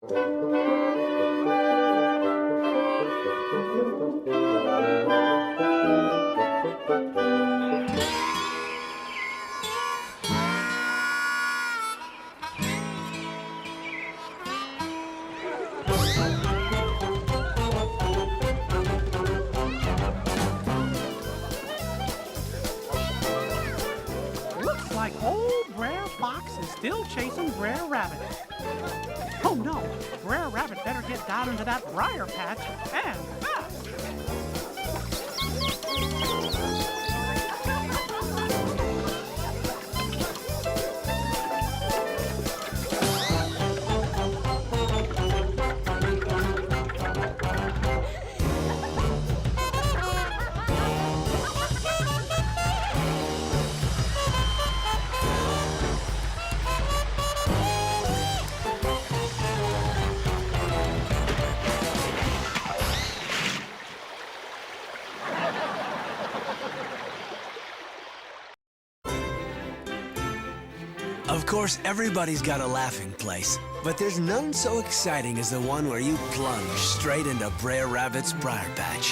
Looks like old Brer Fox is still chasing Brer Rabbit. Oh no, Brer Rabbit better get down into that briar patch and fast. Of course, everybody's got a laughing place, but there's none so exciting as the one where you plunge straight into Brer Rabbit's briar patch.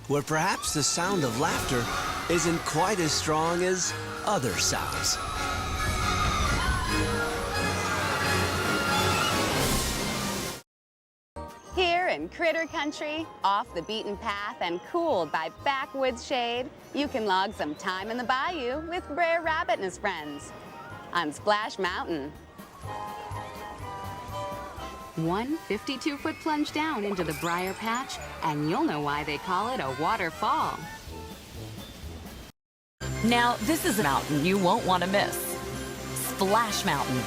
Where perhaps the sound of laughter isn't quite as strong as other sounds. Here in Critter Country, off the beaten path and cooled by backwoods shade, you can log some time in the bayou with Brer Rabbit and his friends on Splash Mountain. One 52-foot plunge down into the briar patch, and you'll know why they call it a waterfall. Now, this is a mountain you won't want to miss. Splash Mountain.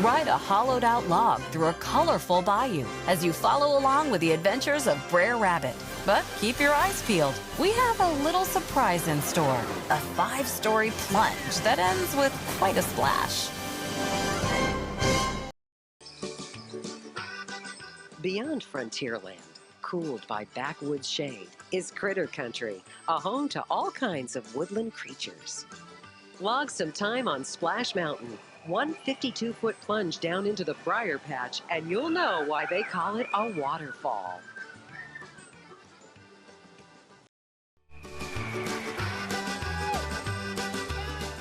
Ride a hollowed-out log through a colorful bayou as you follow along with the adventures of Brer Rabbit. But keep your eyes peeled. We have a little surprise in store. A 5-story plunge that ends with quite a splash. Beyond Frontierland, cooled by backwoods shade, is Critter Country, a home to all kinds of woodland creatures. Log some time on Splash Mountain. One 52-foot plunge down into the briar patch, and you'll know why they call it a waterfall.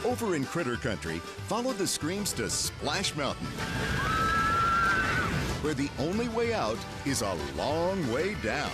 Over in Critter Country, follow the screams to Splash Mountain, where the only way out is a long way down.